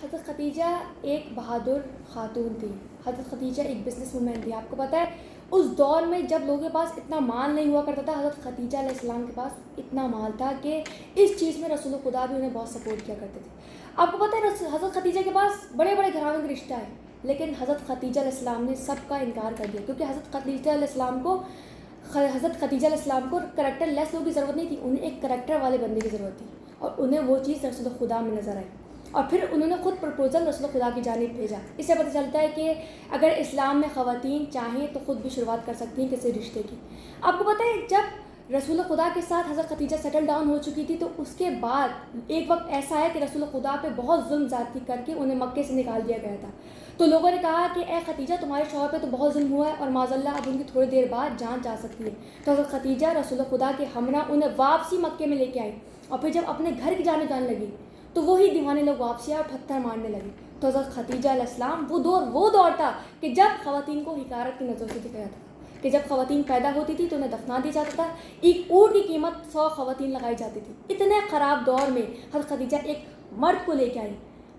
حضرت خدیجہ ایک بہادر خاتون تھی. حضرت خدیجہ ایک بزنس وومن تھی. آپ کو پتہ ہے اس دور میں جب لوگوں کے پاس اتنا مال نہیں ہوا کرتا تھا، حضرت خدیجہ علیہ السلام کے پاس اتنا مال تھا کہ اس چیز میں رسول خدا بھی انہیں بہت سپورٹ کیا کرتے تھے. آپ کو پتہ ہے حضرت خدیجہ کے پاس بڑے بڑے گھرانوں کا رشتہ ہے، لیکن حضرت خدیجہ علیہ السلام نے سب کا انکار کر دیا، کیونکہ حضرت خدیجہ علیہ السلام کو کریکٹر لیس لوگوں کی ضرورت نہیں تھی، انہیں ایک کریکٹر والے بندے کی ضرورت تھی، اور انہیں وہ چیز رسول خدا میں نظر آئی. اور پھر انہوں نے خود پرپوزل رسول خدا کی جانب بھیجا. اس سے پتہ چلتا ہے کہ اگر اسلام میں خواتین چاہیں تو خود بھی شروعات کر سکتی ہیں کسی رشتے کی. آپ کو پتہ ہے جب رسول خدا کے ساتھ حضرت خدیجہ سیٹل ڈاؤن ہو چکی تھی تو اس کے بعد ایک وقت ایسا ہے کہ رسول خدا پہ بہت ظلم زیادتی کر کے انہیں مکے سے نکال دیا گیا تھا. تو لوگوں نے کہا کہ اے خدیجہ تمہارے شوہر پہ تو بہت ظلم ہوا ہے اور معاذ اللہ اب ان کی تھوڑی دیر بعد جان جا سکتی ہے. تو حضرت خدیجہ رسول خدا کے ہمراہ انہیں واپسی مکے میں لے کے آئی، اور پھر جب اپنے گھر کی جانب جانے لگی تو وہی دیوانے لوگ واپسی آئے اور پتھر مارنے لگے. تو حضرت خدیجہ علیہ السلام وہ دور تھا کہ جب خواتین کو حقارت کی نظروں سے دکھایا تھا، کہ جب خواتین پیدا ہوتی تھی تو انہیں دفنا دیا جاتا تھا. ایک اونٹ کی قیمت 100 خواتین لگائی جاتی تھی. اتنے خراب دور میں حضرت خدیجہ ایک مرد کو لے کے آئی،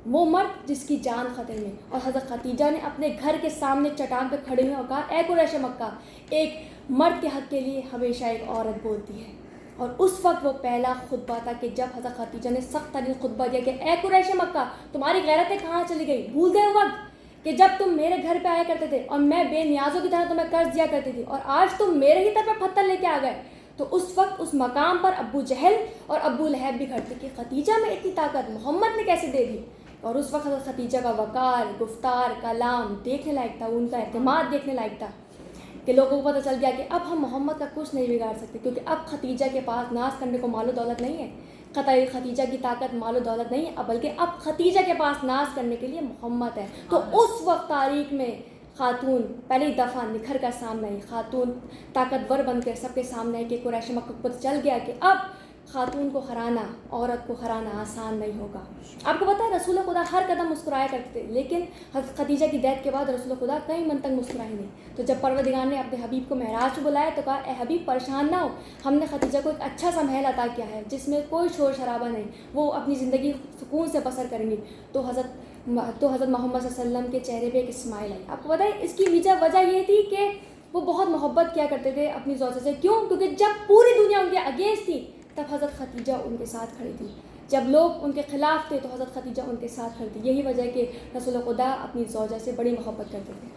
وہ مرد جس کی جان خطرے میں، اور حضرت خدیجہ نے اپنے گھر کے سامنے چٹان پہ کھڑے ہوئے اور کہا اے قریش مکہ، ایک مرد کے حق کے لیے ہمیشہ ایک عورت بولتی ہے. اور اس وقت وہ پہلا خطبہ تھا کہ جب حضرت خدیجہ نے سخت ترین خطبہ دیا کہ اے قریش مکہ، تمہاری غیرتیں کہاں چلی گئی؟ بھول گئے وقت کہ جب تم میرے گھر پہ آیا کرتے تھے اور میں بے نیازوں کی طرح تمہیں قرض دیا کرتی تھی، اور آج تم میرے ہی طرف پتھر لے کے آ گئے. تو اس وقت اس مقام پر ابو جہل اور ابو لہب بھی کھڑتے کہ خدیجہ میں اتنی طاقت محمد نے کیسے دے دی. اور اس وقت حضرت خدیجہ کا وقار، گفتار، کلام دیکھنے لائق تھا، ان کا اعتماد دیکھنے لائق تھا کہ لوگوں کو پتہ چل گیا کہ اب ہم محمد کا کچھ نہیں بگاڑ سکتے، کیونکہ اب خدیجہ کے پاس ناز کرنے کو مال و دولت نہیں ہے. خدیجہ کی طاقت مال و دولت نہیں ہے، بلکہ اب خدیجہ کے پاس ناز کرنے کے لیے محمد ہے. تو اس وقت تاریخ میں خاتون پہلی دفعہ نکھر کر سامنے آئی، خاتون طاقتور بن کر سب کے سامنے آئی کہ قریش مکہ کو پتہ چل گیا کہ اب خاتون کو ہرانا، عورت کو ہرانا آسان نہیں ہوگا. آپ کو پتہ ہے رسول خدا ہر قدم مسکرایا کرتے تھے، لیکن حضرت خدیجہ کی ڈیتھ کے بعد رسول خدا کئی من تک مسکرائے نہیں. تو جب پروردگار نے اپنے حبیب کو معراج پہ بلایا تو کہا اے حبیب پریشان نہ ہو، ہم نے خدیجہ کو ایک اچھا سا محل عطا کیا ہے جس میں کوئی شور شرابہ نہیں، وہ اپنی زندگی سکون سے بسر کریں گی. تو حضرت محمد صلی اللہ علیہ وسلم کے چہرے پہ ایک اسمائل آئی. آپ کو پتہ ہے اس کی وجہ یہ تھی کہ وہ بہت محبت کیا کرتے تھے اپنی زوجہ سے. کیوں؟ کیونکہ جب پوری دنیا ان کے اگینسٹ تھی تب حضرت خدیجہ ان کے ساتھ کھڑی تھی، جب لوگ ان کے خلاف تھے تو حضرت خدیجہ ان کے ساتھ کھڑی تھی. یہی وجہ ہے کہ رسول خدا اپنی زوجہ سے بڑی محبت کرتے تھے.